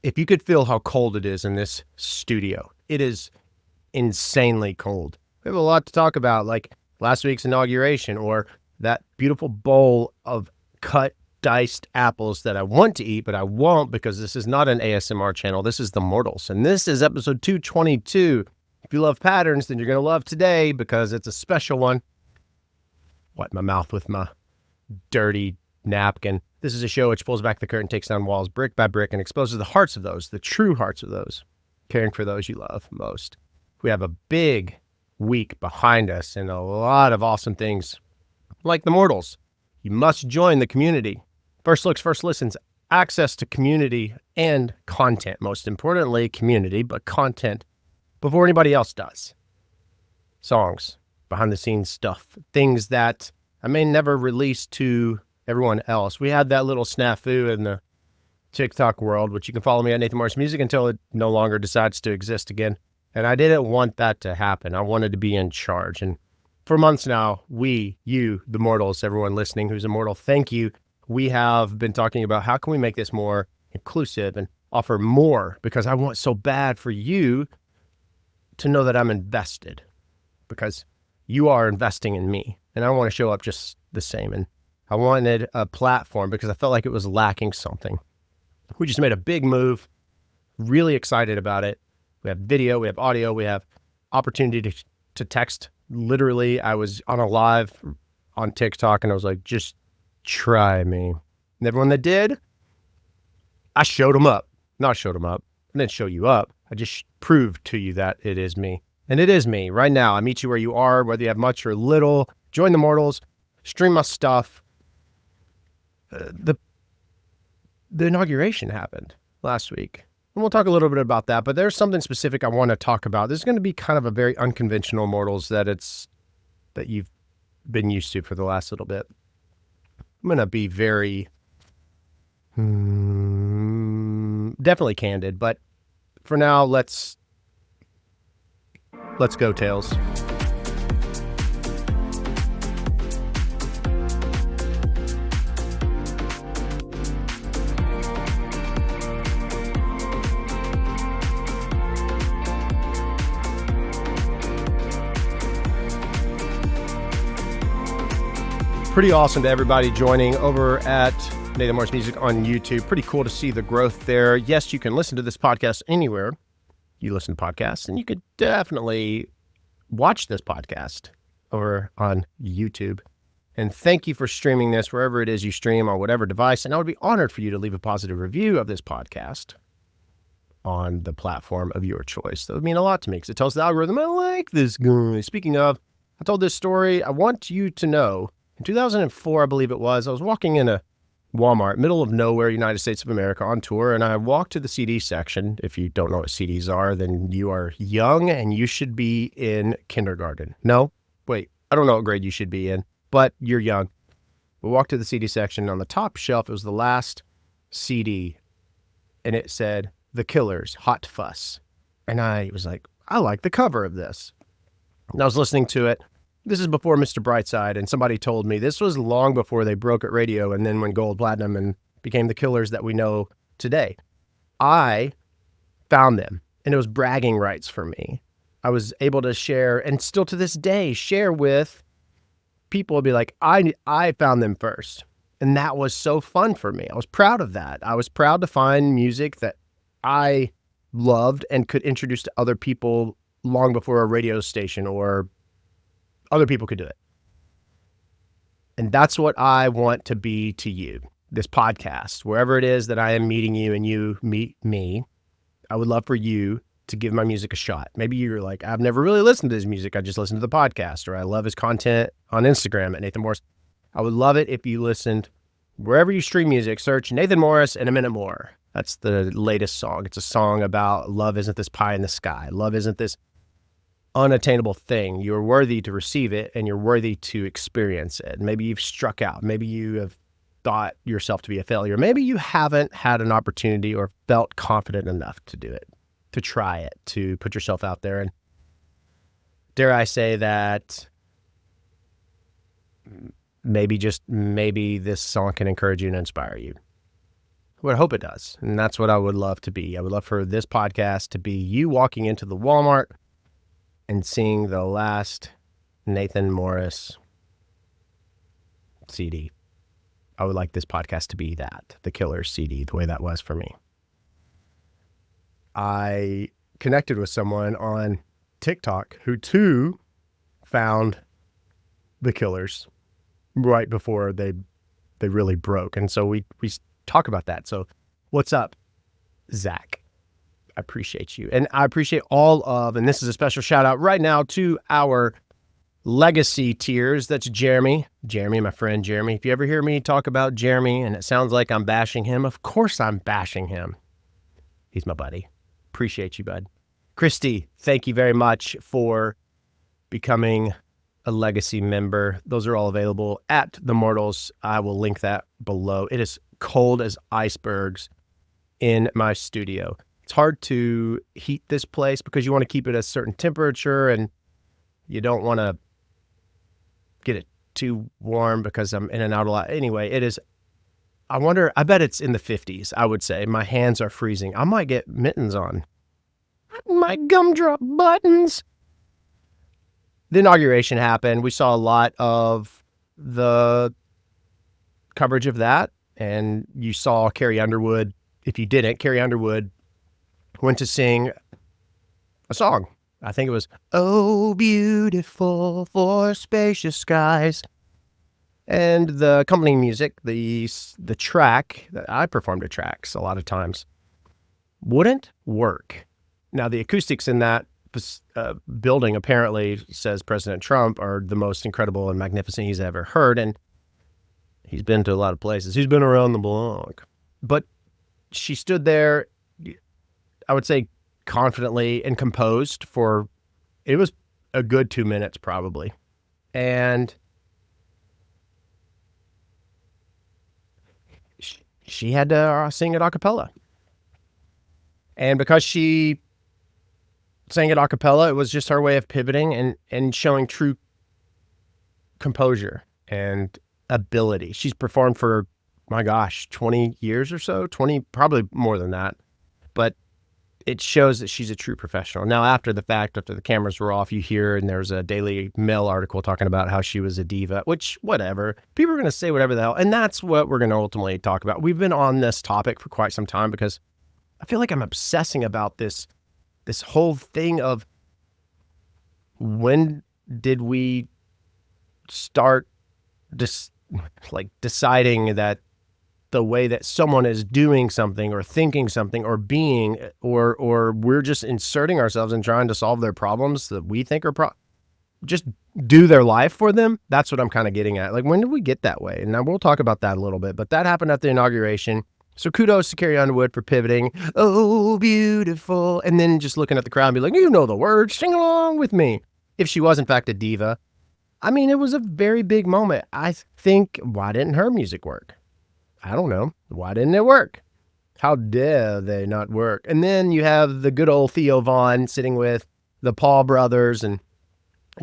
If you could feel how cold it is in this studio, it is insanely cold. We have a lot to talk about, like last week's inauguration or that beautiful bowl of cut diced apples that I want to eat, but I won't because this is not an ASMR channel. This is The Mortals, and this is episode 222. If you love patterns, then you're going to love today because it's a special one. Wipe my mouth with my dirty napkin. This is a show which pulls back the curtain, takes down walls brick by brick, and exposes the hearts of those, the true hearts of those, caring for those you love most. We have a big week behind us and a lot of awesome things like The Mortals. You must join the community. First looks, first listens, access to community and content. Most importantly, community, but content before anybody else does. Songs, behind the scenes stuff, things that I may never release to everyone else. We had that little snafu in the TikTok world, which you can follow me at Nathan Morris Music until it no longer decides to exist again. And I didn't want that to happen. I wanted to be in charge. And for months now, we, you, the mortals, everyone listening who's a mortal, thank you. We have been talking about how can we make this more inclusive and offer more, because I want so bad for you to know that I'm invested, because you are investing in me and I want to show up just the same. And I wanted a platform because I felt like it was lacking something. We just made a big move, really excited about it. We have video, we have audio, we have opportunity to text. Literally, I was on a live on TikTok and I was like, just try me. And everyone that did, I showed them up. Not showed them up. I didn't show you up. I just proved to you that it is me. And it is me right now. I meet you where you are, whether you have much or little. Join the mortals, stream my stuff. The inauguration happened last week. And we'll talk a little bit about that, but there's something specific I want to talk about. This is going to be kind of a very unconventional mortals that you've been used to for the last little bit. I'm going to be very, definitely candid, but for now, let's go, Tails. Pretty awesome to everybody joining over at Nathan Morris Music on YouTube. Pretty cool to see the growth there. Yes, you can listen to this podcast anywhere you listen to podcasts, and you could definitely watch this podcast over on YouTube. And thank you for streaming this wherever it is you stream on whatever device. And I would be honored for you to leave a positive review of this podcast on the platform of your choice. That would mean a lot to me because it tells the algorithm, I like this guy. Speaking of, I told this story. I want you to know, in 2004, I believe it was, I was walking in a Walmart, middle of nowhere, United States of America, on tour, and I walked to the CD section. If you don't know what CDs are, then you are young and you should be in kindergarten. No, wait, I don't know what grade you should be in, but you're young. We walked to the CD section. On the top shelf, it was the last CD, and it said, The Killers, Hot Fuss. And I was like, I like the cover of this. And I was listening to it. This is before Mr. Brightside, and somebody told me this was long before they broke at radio and then went gold, platinum, and became the Killers that we know today. I found them, and it was bragging rights for me. I was able to share, and still to this day, share with people and be like, I found them first. And that was so fun for me. I was proud of that. I was proud to find music that I loved and could introduce to other people long before a radio station or other people could do it. And that's what I want to be to you, this podcast, wherever it is that I am meeting you and you meet me. I would love for you to give my music a shot. Maybe you're like, I've never really listened to his music. I just listened to the podcast, or I love his content on Instagram at Nathan Morris. I would love it if you listened wherever you stream music, search Nathan Morris and A Minute More. That's the latest song. It's a song about love isn't this pie in the sky. Love isn't this unattainable thing. You're worthy to receive it and you're worthy to experience it. Maybe you've struck out. Maybe you have thought yourself to be a failure. Maybe you haven't had an opportunity or felt confident enough to do it, to try it, to put yourself out there. And dare I say that maybe, just maybe, this song can encourage you and inspire you. Well, I hope it does. And that's what I would love to be. I would love for this podcast to be you walking into the Walmart and seeing the last Nathan Morris CD. I would like this podcast to be that, the Killers CD, the way that was for me. I connected with someone on TikTok who too found the Killers right before they really broke. And so we talk about that. So what's up, Zach? I appreciate you. And I appreciate all of, and this is a special shout out right now to our legacy tiers. That's Jeremy, my friend Jeremy. If you ever hear me talk about Jeremy and it sounds like I'm bashing him, of course I'm bashing him. He's my buddy. Appreciate you, bud. Christy, thank you very much for becoming a legacy member. Those are all available at The Mortals. I will link that below. It is cold as icebergs in my studio. It's hard to heat this place because you want to keep it at a certain temperature and you don't want to get it too warm because I'm in and out a lot. Anyway, it is, I bet it's in the 50s, I would say. My hands are freezing. I might get mittens on. My gumdrop buttons. The inauguration happened. We saw a lot of the coverage of that. And you saw Carrie Underwood. If you didn't, Carrie Underwood went to sing a song. I think it was, "Oh, beautiful for spacious skies." And the accompanying music, the track, I performed at tracks a lot of times, wouldn't work. Now, the acoustics in that building apparently, says President Trump, are the most incredible and magnificent he's ever heard. And he's been to a lot of places. He's been around the block. But she stood there, I would say, confidently and composed for, it was a good 2 minutes probably. And she had to sing it a cappella. And because she sang it a cappella, it was just her way of pivoting and showing true composure and ability. She's performed for, my gosh, 20 years or so, 20, probably more than that. But it shows that she's a true professional. Now, after the fact, after the cameras were off, you hear, and there's a Daily Mail article talking about how she was a diva, which, whatever. People are going to say whatever the hell. And that's what we're going to ultimately talk about. We've been on this topic for quite some time because I feel like I'm obsessing about this whole thing of, when did we start deciding that the way that someone is doing something or thinking something or being, or we're just inserting ourselves and trying to solve their problems that we think are just do their life for them. That's what I'm kind of getting at. Like, when did we get that way? And now we'll talk about that a little bit, but that happened at the inauguration. So kudos to Carrie Underwood for pivoting. Oh, beautiful. And then just looking at the crowd and be like, you know the words, sing along with me. If she was in fact a diva. I mean, it was a very big moment. I think, why didn't her music work? I don't know. Why didn't it work? How dare they not work? And then you have the good old Theo Vaughn sitting with the Paul brothers and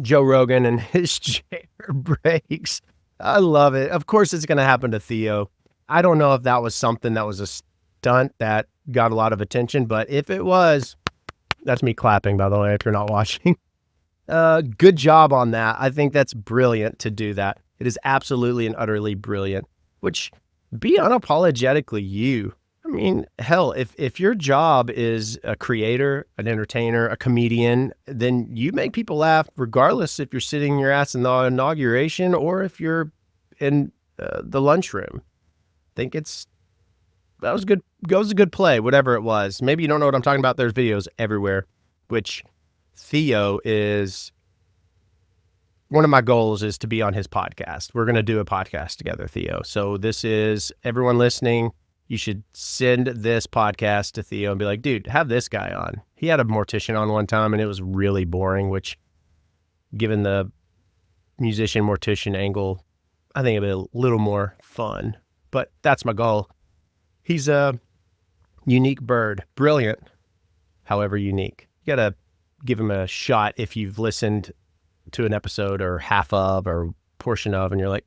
Joe Rogan, and his chair breaks. I love it. Of course, it's going to happen to Theo. I don't know if that was something that was a stunt that got a lot of attention, but if it was, that's me clapping, by the way, if you're not watching. Good job on that. I think that's brilliant to do that. It is absolutely and utterly brilliant, which, be unapologetically you. I mean, hell, if your job is a creator, an entertainer, a comedian, then you make people laugh regardless if you're sitting your ass in the inauguration or if you're in the lunchroom. I think that was a good play, whatever it was. Maybe you don't know what I'm talking about. There's videos everywhere, which Theo is, one of my goals is to be on his podcast. We're going to do a podcast together, Theo. So this is, everyone listening, you should send this podcast to Theo and be like, dude, have this guy on. He had a mortician on one time and it was really boring, which, given the musician mortician angle, I think it'd be a little more fun. But that's my goal. He's a unique bird. Brilliant, however unique. You got to give him a shot if you've listened to an episode or half of or portion of, and you're like,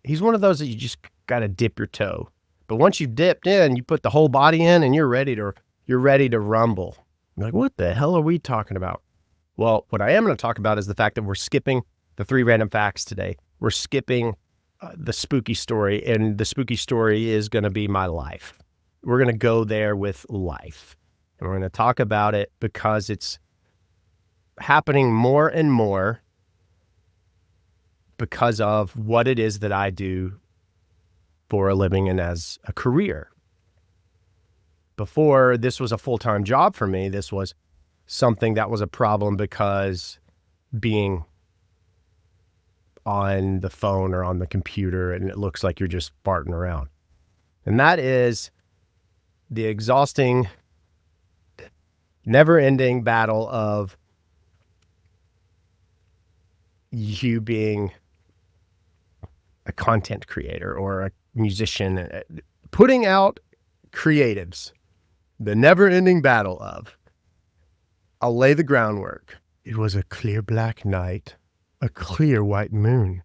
he's one of those that you just got to dip your toe. But once you've dipped in, you put the whole body in and you're ready to rumble. You're like, what the hell are we talking about? Well, what I am going to talk about is the fact that we're skipping the 3 random facts today. We're skipping the spooky story, and the spooky story is going to be my life. We're going to go there with life, and we're going to talk about it because it's happening more and more because of what it is that I do for a living and as a career. Before this was a full-time job for me, this was something that was a problem because being on the phone or on the computer and it looks like you're just farting around. And that is the exhausting, never-ending battle of you being a content creator or a musician, putting out creatives, the never-ending battle of, I'll lay the groundwork. It was a clear black night, a clear white moon.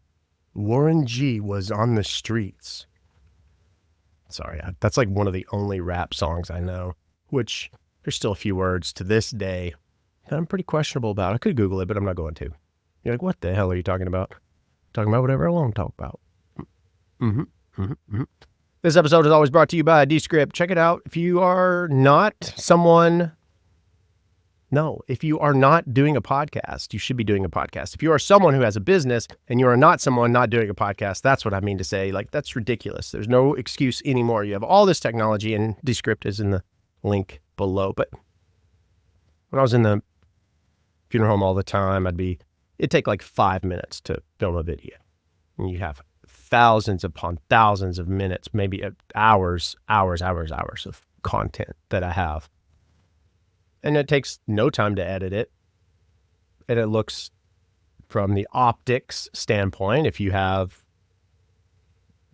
Warren G was on the streets. Sorry, that's like one of the only rap songs I know, which there's still a few words to this day that I'm pretty questionable about. I could Google it, but I'm not going to. You're like, what the hell are you talking about? Talking about whatever I want to talk about. This episode is always brought to you by Descript. Check it out. If you are not doing a podcast, you should be doing a podcast. If you are someone who has a business and you are not someone not doing a podcast, that's what I mean to say. Like, that's ridiculous. There's no excuse anymore. You have all this technology, and Descript is in the link below. But when I was in the funeral home all the time, it'd take like 5 minutes to film a video. And you have thousands upon thousands of minutes, maybe hours of content that I have. And it takes no time to edit it. And it looks, from the optics standpoint, if you have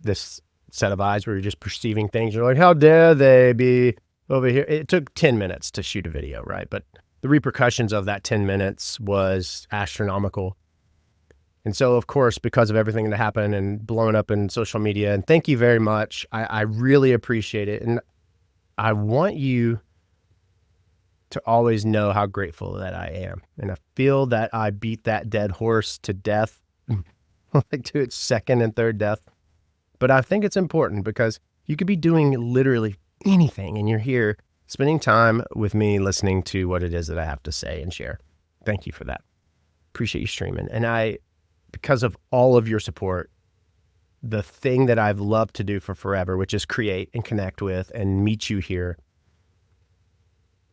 this set of eyes where you're just perceiving things, you're like, how dare they be over here? It took 10 minutes to shoot a video, right? But the repercussions of that 10 minutes was astronomical. And so, of course, because of everything that happened and blowing up in social media, and thank you very much. I really appreciate it. And I want you to always know how grateful that I am. And I feel that I beat that dead horse to death, like to its second and third death. But I think it's important because you could be doing literally anything and you're here spending time with me, listening to what it is that I have to say and share. Thank you for that. Appreciate you streaming. And because of all of your support, the thing that I've loved to do for forever, which is create and connect with and meet you here,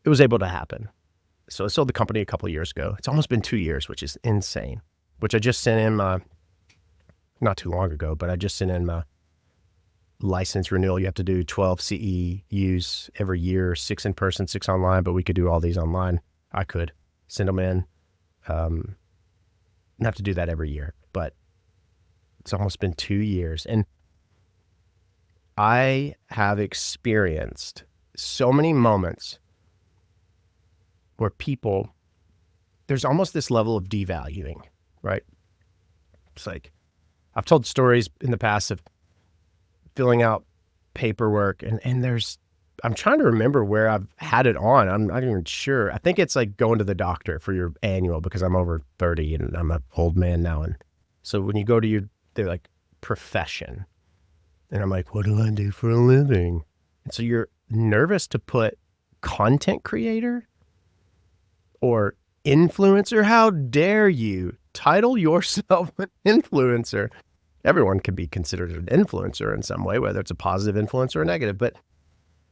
it was able to happen. So I sold the company a couple of years ago. It's almost been 2 years, which is insane, which I just sent in not too long ago, but I just sent in my license renewal. You have to do 12 CEUs every year, 6 in person, 6 online, but we could do all these online. I could send them in. Have to do that every year, but it's almost been 2 years. And I have experienced so many moments where there's almost this level of devaluing, right? It's like, I've told stories in the past of filling out paperwork and I'm trying to remember where I've had it on. I'm not even sure. I think it's like going to the doctor for your annual because I'm over 30 and I'm an old man now. And so when you go to they're like profession. And I'm like, what do I do for a living? And so you're nervous to put content creator or influencer. How dare you title yourself an influencer? Everyone can be considered an influencer in some way, whether it's a positive influence or a negative. But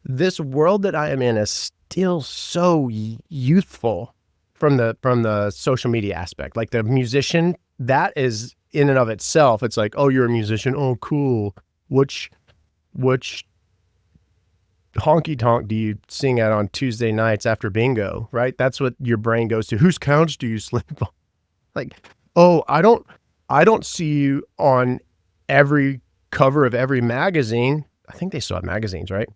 this world that I am in is still so youthful from the social media aspect. Like the musician, that is in and of itself. It's like, oh, you're a musician. Oh, cool. Which honky tonk do you sing at on Tuesday nights after bingo, right? That's what your brain goes to. Whose couch do you sleep on? Like, oh, I don't see you on every cover of every magazine. I think they still have magazines, right?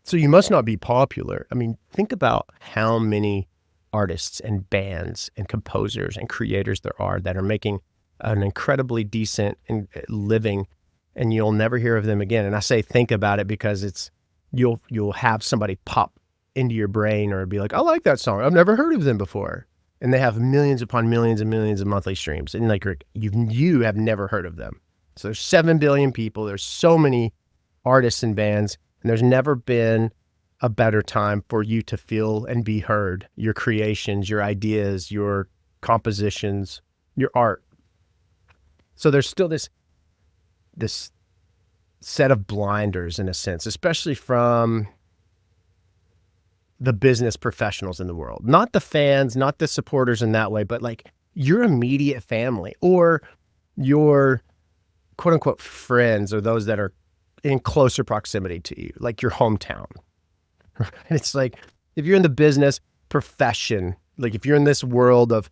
So you must not be popular. I mean, think about how many artists and bands and composers and creators there are that are making an incredibly decent living and you'll never hear of them again. And I say think about it because you'll have somebody pop into your brain or be like, I like that song. I've never heard of them before. And they have millions upon millions and millions of monthly streams. And like you have never heard of them. So there's 7 billion people. There's so many artists and bands, and there's never been a better time for you to feel and be heard. Your creations, your ideas, your compositions, your art. So there's still this set of blinders in a sense, especially from the business professionals in the world, not the fans, not the supporters in that way, but like your immediate family or your quote unquote friends or those that are in closer proximity to you, like your hometown. And it's like, if you're in the business profession, like if you're in this world of,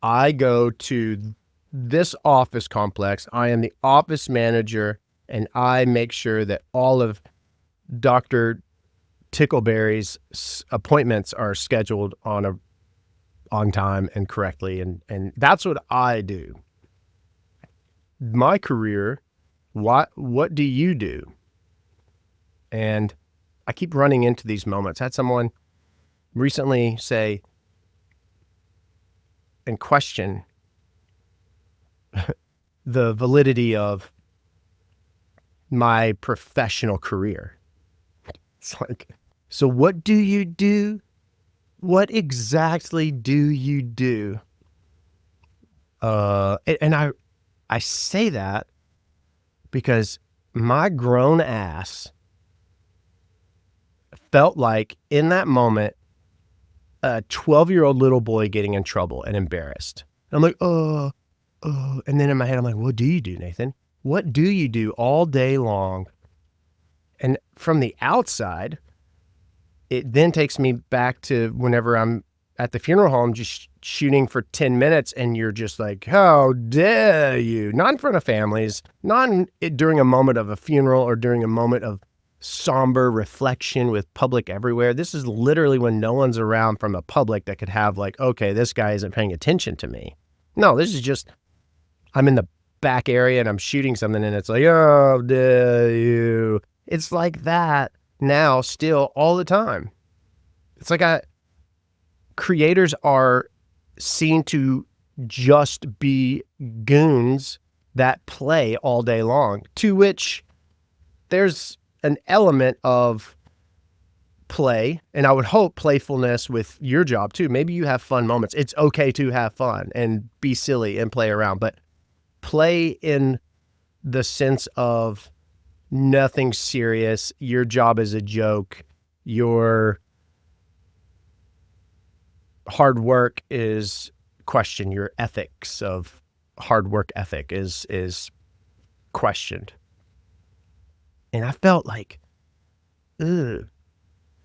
I go to this office complex, I am the office manager, and I make sure that all of Dr. Tickleberry's appointments are scheduled on time and correctly. And that's what I do. My career, what do you do? And I keep running into these moments. I had someone recently say and question the validity of my professional career. It's like, so what do you do? What exactly do you do? And I say that because my grown ass felt like in that moment, a 12-year-old little boy getting in trouble and embarrassed. And I'm like, oh. And then in my head, I'm like, what do you do, Nathan? What do you do all day long? And from the outside, it then takes me back to whenever I'm at the funeral home, just shooting for 10 minutes. And you're just like, how dare you? Not in front of families, not during a moment of a funeral or during a moment of somber reflection with public everywhere. This is literally when no one's around from the public that could have like, okay, this guy isn't paying attention to me. No, this is just, I'm in the back area and I'm shooting something and it's like, oh, dare you? It's like that now still all the time. It's like creators are seen to just be goons that play all day long, to which there's an element of play, and I would hope playfulness with your job too. Maybe you have fun moments. It's okay to have fun and be silly and play around, but play in the sense of nothing serious. Your job is a joke. Your hard work is questioned. Your ethics of hard work ethic is questioned. And I felt like, ugh,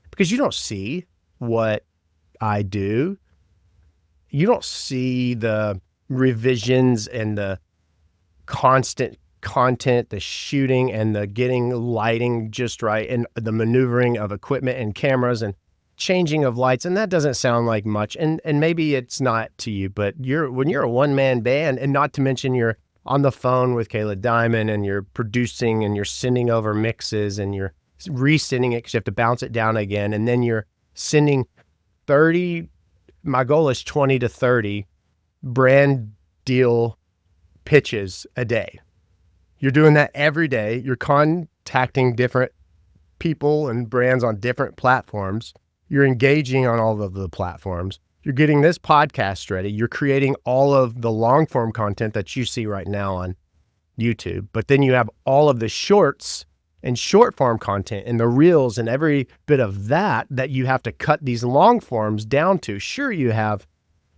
because you don't see what I do. You don't see the revisions and the constant content, the shooting and the getting lighting just right and the maneuvering of equipment and cameras and changing of lights. And that doesn't sound like much. And maybe it's not to you, but when you're a one-man band, and not to mention you're on the phone with Kayla Diamond and you're producing and you're sending over mixes and you're resending it because you have to bounce it down again. And then you're sending 30, my goal is 20 to 30 brand deal pitches a day. You're doing that every day. You're contacting different people and brands on different platforms. You're engaging on all of the platforms. You're getting this podcast ready. You're creating all of the long form content that you see right now on YouTube. But then you have all of the shorts and short form content and the reels and every bit of that you have to cut these long forms down to. Sure, you have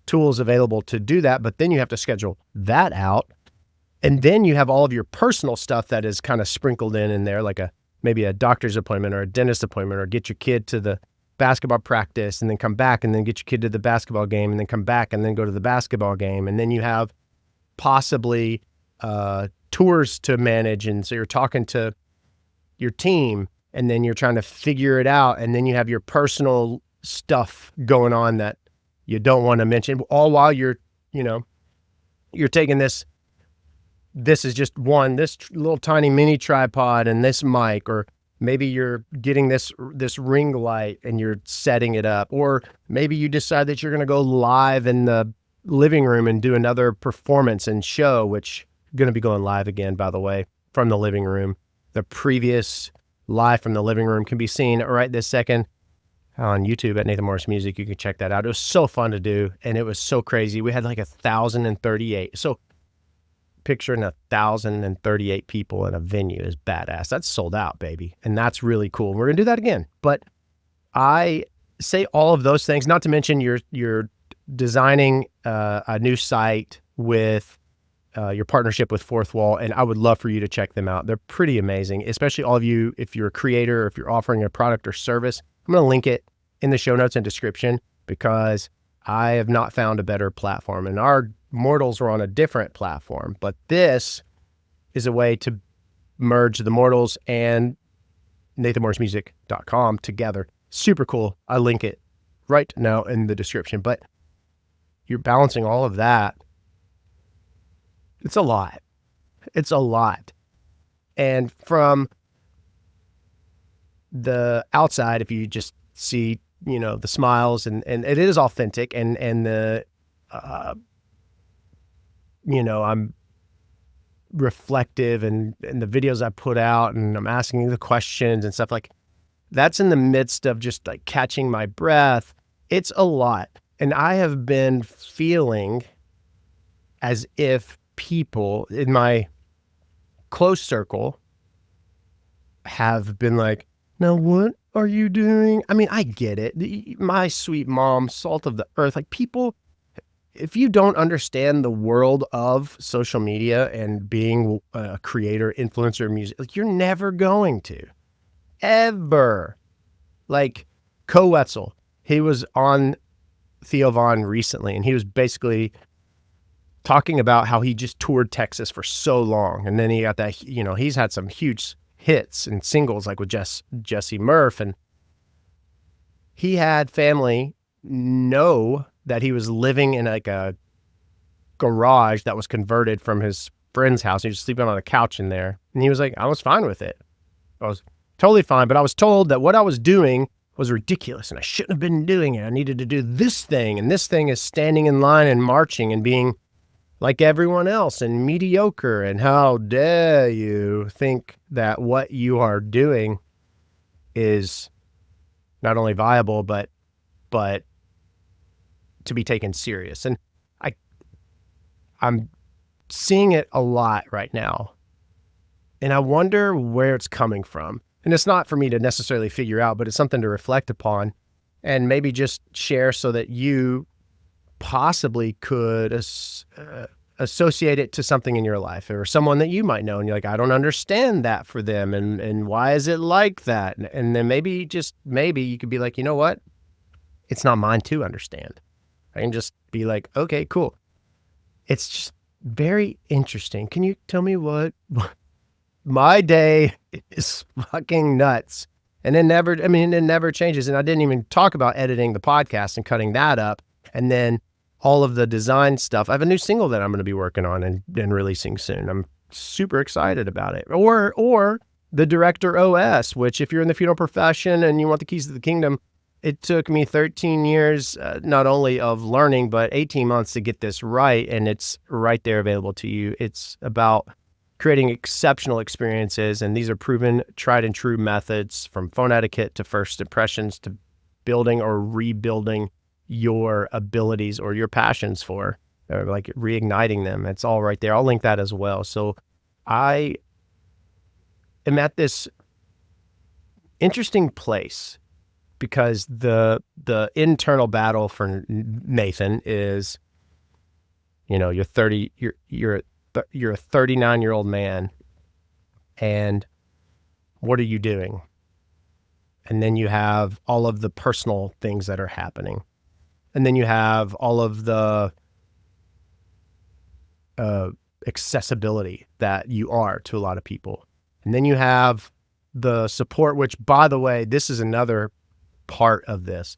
tools available to do that, but then you have to schedule that out. And then you have all of your personal stuff that is kind of sprinkled in there, like maybe a doctor's appointment or a dentist appointment, or get your kid to the basketball practice and then come back, and then get your kid to the basketball game and then come back and then go to the basketball game. And then you have possibly tours to manage. And so you're talking to your team and then you're trying to figure it out. And then you have your personal stuff going on that you don't want to mention, all while you're taking this this is just this little tiny mini tripod and this mic, or maybe you're getting this ring light and you're setting it up, or maybe you decide that you're going to go live in the living room and do another performance and show, which going to be going live again, by the way, from the living room. The previous live from the living room can be seen right this second on YouTube at Nathan Morris Music. You can check that out. It was so fun to do, and it was so crazy. We had like 1,038. So picturing 1,038 people in a venue is badass. That's sold out, baby. And that's really cool. We're going to do that again. But I say all of those things, not to mention you're designing a new site with your partnership with Fourth Wall, and I would love for you to check them out. They're pretty amazing, especially all of you, if you're a creator, or if you're offering a product or service. I'm going to link it in the show notes and description, because I have not found a better platform, and our mortals were on a different platform, but this is a way to merge the mortals and nathanmorrismusic.com together. Super cool. I link it right now in the description, but you're balancing all of that. It's a lot. It's a lot. And from the outside, if you just see, the smiles and it is authentic, and the, I'm reflective and the videos I put out, and I'm asking the questions and stuff, like that's in the midst of just like catching my breath. It's a lot. And I have been feeling as if people in my close circle have been like, now what are you doing? I mean, I get it. My sweet mom, salt of the earth, like people, if you don't understand the world of social media and being a creator, influencer, music, like you're never going to, ever. Like Wetzel, he was on Theo Vaughn recently, and he was basically talking about how he just toured Texas for so long. And then he got that, he's had some huge hits and singles like with Jesse Murph, and he had family know that he was living in like a garage that was converted from his friend's house. He was sleeping on a couch in there. And he was like, I was fine with it. I was totally fine, but I was told that what I was doing was ridiculous and I shouldn't have been doing it. I needed to do this thing, and this thing is standing in line and marching and being like everyone else and mediocre. And how dare you think that what you are doing is not only viable, but to be taken serious. And I'm seeing it a lot right now, and I wonder where it's coming from. And it's not for me to necessarily figure out, but it's something to reflect upon and maybe just share so that you possibly could associate it to something in your life or someone that you might know. And you're like, I don't understand that for them. And why is it like that? And then maybe you could be like, you know what? It's not mine to understand. I can just be like, okay, cool. It's just very interesting. Can you tell me what my day is fucking nuts? And it never changes. And I didn't even talk about editing the podcast and cutting that up. And then all of the design stuff. I have a new single that I'm going to be working on and releasing soon. I'm super excited about it. Or the Director OS, which if you're in the funeral profession and you want the keys to the kingdom, it took me 13 years, not only of learning, but 18 months to get this right. And it's right there available to you. It's about creating exceptional experiences. And these are proven, tried and true methods, from phone etiquette to first impressions to building or rebuilding your abilities or your passions for, or like reigniting them. It's all right there. I'll link that as well. So I am at this interesting place because the internal battle for Nathan is, you're a 39-year-old man, and what are you doing? And then you have all of the personal things that are happening. And then you have all of the accessibility that you are to a lot of people. And then you have the support, which, by the way, this is another part of this.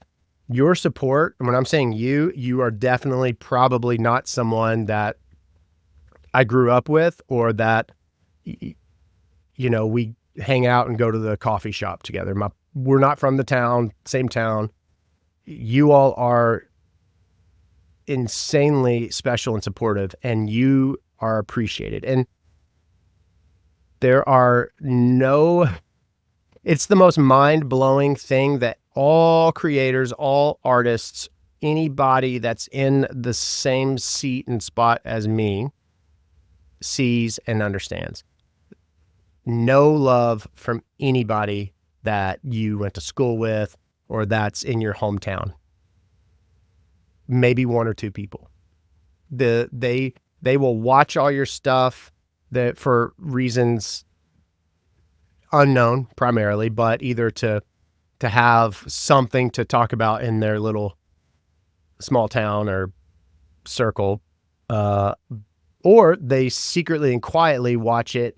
Your support, and when I'm saying you are definitely probably not someone that I grew up with, or that, we hang out and go to the coffee shop together. We're not from the town, same town. You all are insanely special and supportive, and you are appreciated. And it's the most mind-blowing thing that all creators, all artists, anybody that's in the same seat and spot as me sees and understands. No love from anybody that you went to school with or that's in your hometown. Maybe one or two people. They will watch all your stuff that for reasons unknown primarily, but either to have something to talk about in their little small town or circle, or they secretly and quietly watch it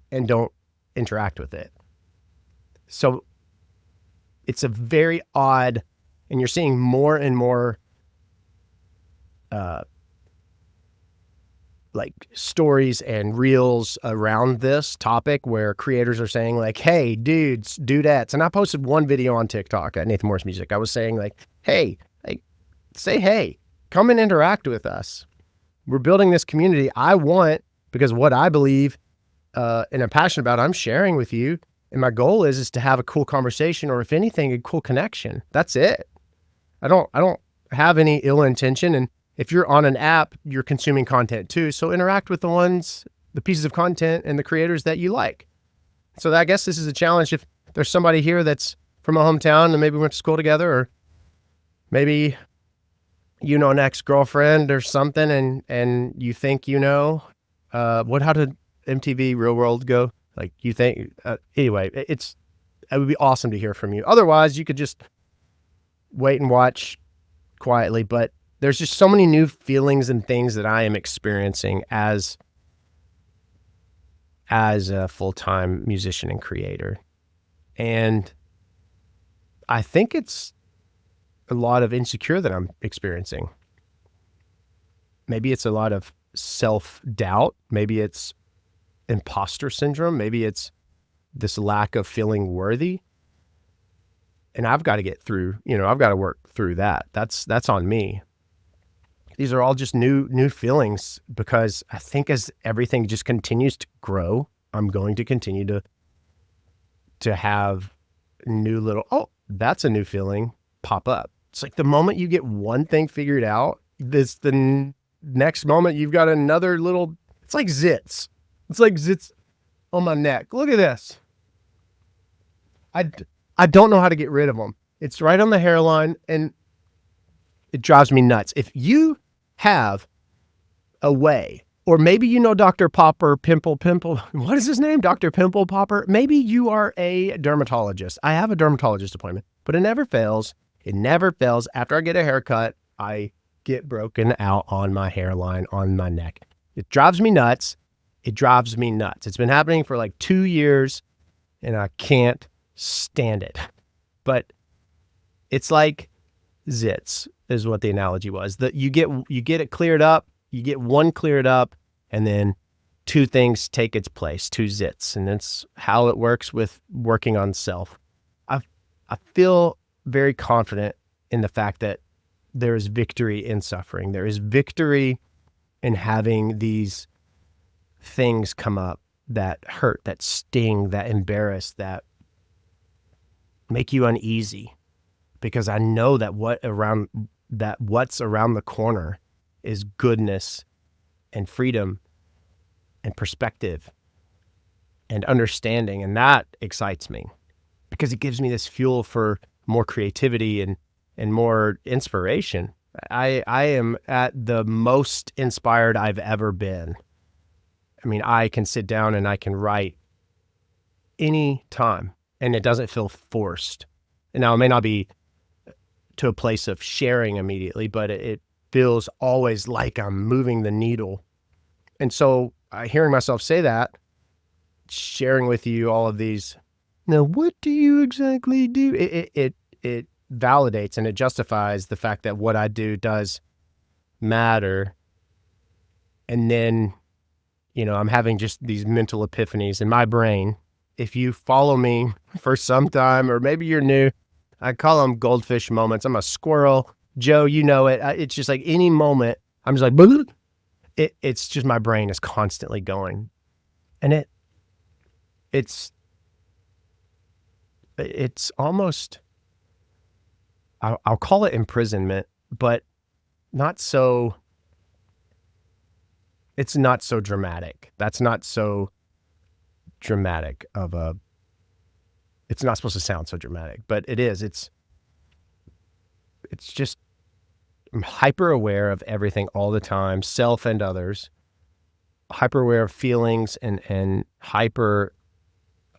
and don't interact with it. So it's a very odd, and you're seeing more and more like stories and reels around this topic where creators are saying like, hey, dudes, dudettes. And I posted one video on TikTok at Nathan Morris Music. I was saying like, hey, say, hey, come and interact with us. We're building this community. Because what I believe and I'm passionate about, I'm sharing with you. And my goal is to have a cool conversation, or if anything, a cool connection. That's it. I don't have any ill intention. And if you're on an app, you're consuming content too. So interact with the pieces of content and the creators that you like. So I guess this is a challenge. If there's somebody here that's from a hometown and maybe we went to school together, or maybe an ex-girlfriend or something, and you think how did MTV Real World go? Like you think, anyway, it would be awesome to hear from you. Otherwise, you could just wait and watch quietly, but there's just so many new feelings and things that I am experiencing as a full-time musician and creator. And I think it's a lot of insecure that I'm experiencing. Maybe it's a lot of self-doubt. Maybe it's imposter syndrome. Maybe it's this lack of feeling worthy. And I've got to get through, I've got to work through that. That's on me. These are all just new feelings, because I think as everything just continues to grow, I'm going to continue to have new little, that's a new feeling pop up. It's like the moment you get one thing figured out, the next moment you've got another little, it's like zits. It's like zits on my neck. Look at this. I don't know how to get rid of them. It's right on the hairline and it drives me nuts. If you have a way, or maybe Dr. Popper Pimple, what is his name? Dr. Pimple Popper? Maybe you are a dermatologist. I have a dermatologist appointment, but it never fails. It never fails. After I get a haircut, I get broken out on my hairline, on my neck. It drives me nuts. It's been happening for like 2 years and I can't stand it. But it's like zits is what the analogy was. That you get it cleared up, you get one cleared up, and then two things take its place, two zits. And that's how it works with working on self. I feel very confident in the fact that there is victory in suffering. There is victory in having these things come up that hurt, that sting, that embarrass, that make you uneasy, because I know that what's around the corner is goodness and freedom and perspective and understanding. And that excites me because it gives me this fuel for more creativity and more inspiration. I am at the most inspired I've ever been. I mean, I can sit down and I can write any time and it doesn't feel forced. And now it may not be to a place of sharing immediately, but it feels always like I'm moving the needle. And so hearing myself say that, sharing with you all of these, now what do you exactly do? It validates and it justifies the fact that what I do does matter And then, I'm having just these mental epiphanies in my brain. If you follow me for some time, or maybe you're new, I call them goldfish moments. I'm a squirrel. Joe, you know it. It's just like any moment, I'm just like, it's just my brain is constantly going. And it's almost, I'll call it imprisonment, but not so, it's not so dramatic. That's not so dramatic it's not supposed to sound so dramatic, but it is. It's just, I'm hyper aware of everything all the time, self and others, hyper aware of feelings, and hyper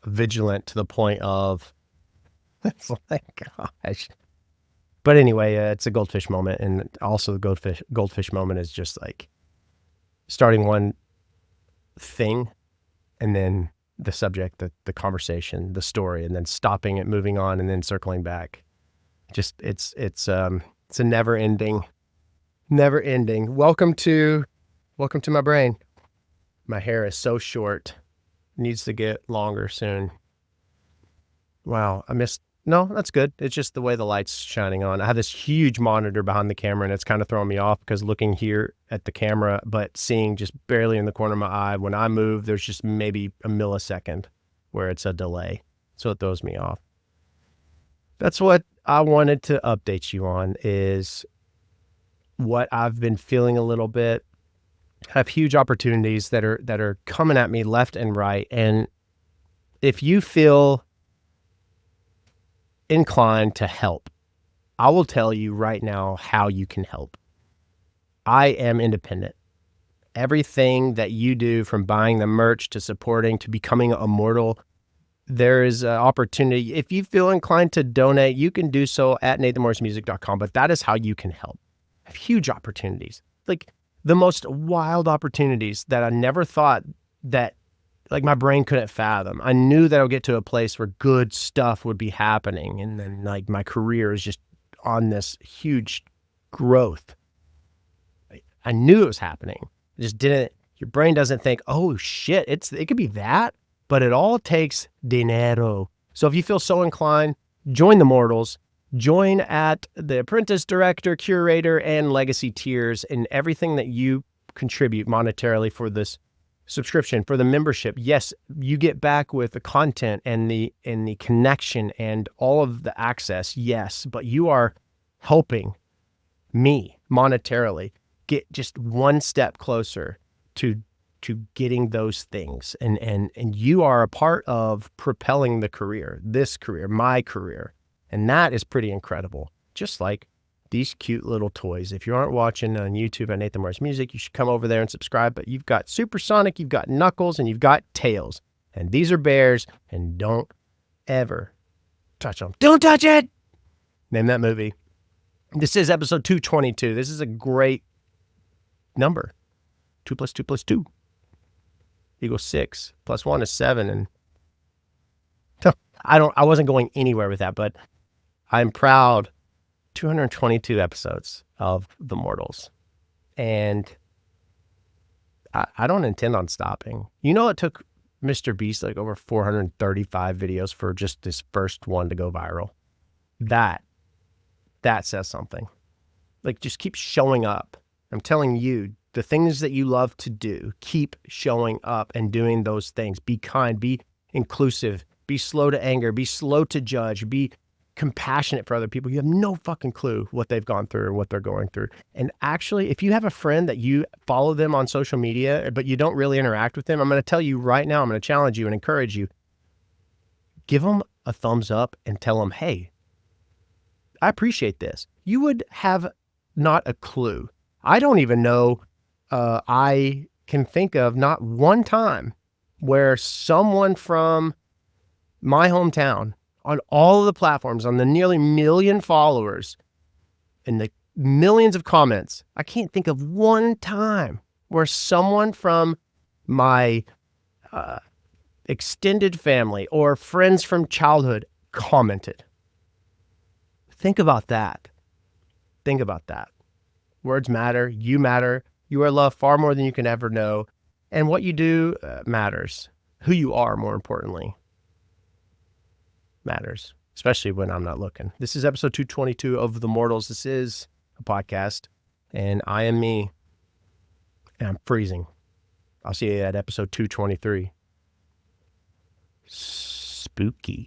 vigilant to the point of, it's like, gosh. But anyway, it's a goldfish moment. And also the goldfish moment is just like starting one thing and then the subject, the conversation, the story, and then stopping it, moving on, and then circling back. Just, it's a never ending. Welcome to my brain. My hair is so short. Needs to get longer soon. Wow. No, that's good. It's just the way the light's shining on. I have this huge monitor behind the camera, and it's kind of throwing me off because looking here at the camera, but seeing just barely in the corner of my eye, when I move, there's just maybe a millisecond where it's a delay. So it throws me off. That's what I wanted to update you on, is what I've been feeling a little bit. I have huge opportunities that are coming at me left and right. And if you feel inclined to help, I will tell you right now how you can help. I am independent. Everything that you do, from buying the merch to supporting to becoming immortal, there is an opportunity. If you feel inclined to donate, you can do so at nathanmorrismusic.com, but that is how you can help. I have huge opportunities, like the most wild opportunities that I never thought that, like, my brain couldn't fathom. I knew that I would get to a place where good stuff would be happening. And then, like, my career is just on this huge growth. I knew it was happening. It just didn't, your brain doesn't think, oh shit, it could be that, but it all takes dinero. So if you feel so inclined, join the Mortals, join at the Apprentice, Director, Curator, and Legacy tiers, and everything that you contribute monetarily for this subscription, for the membership. Yes, you get back with the content and the connection and all of the access. Yes, but you are helping me monetarily get just one step closer to getting those things. And you are a part of propelling the career, this career, my career. And that is pretty incredible. Just like these cute little toys. If you aren't watching on YouTube at Nathan Morris Music, you should come over there and subscribe. But you've got Supersonic, you've got Knuckles, and you've got Tails. And these are bears, and don't ever touch them. Don't touch it! Name that movie. This is episode 222. This is a great number. 2 + 2 + 2 = 6. +1 is 7. And I wasn't going anywhere with that, but I'm proud. 222 episodes of The Mortals. And I don't intend on stopping. It took Mr. Beast like over 435 videos for just this first one to go viral. That says something. Like, just keep showing up. I'm telling you, the things that you love to do, keep showing up and doing those things. Be kind, be inclusive, be slow to anger, be slow to judge, be compassionate for other people. You have no fucking clue what they've gone through or what they're going through. And actually, if you have a friend that you follow them on social media, but you don't really interact with them, I'm going to tell you right now, I'm going to challenge you and encourage you. Give them a thumbs up and tell them, hey, I appreciate this. You would have not a clue. I don't even know. I can think of not one time where someone from my hometown, on all of the platforms, on the nearly 1 million followers and the millions of comments, I can't think of one time where someone from my extended family or friends from childhood commented. Think about that. Think about that. Words matter. You matter. You are loved far more than you can ever know. And what you do matters. Who you are, more importantly, matters, especially when I'm not looking. This is episode 222 of The Mortals. This is a podcast, and I am me, and I'm freezing. I'll see you at episode 223. Spooky.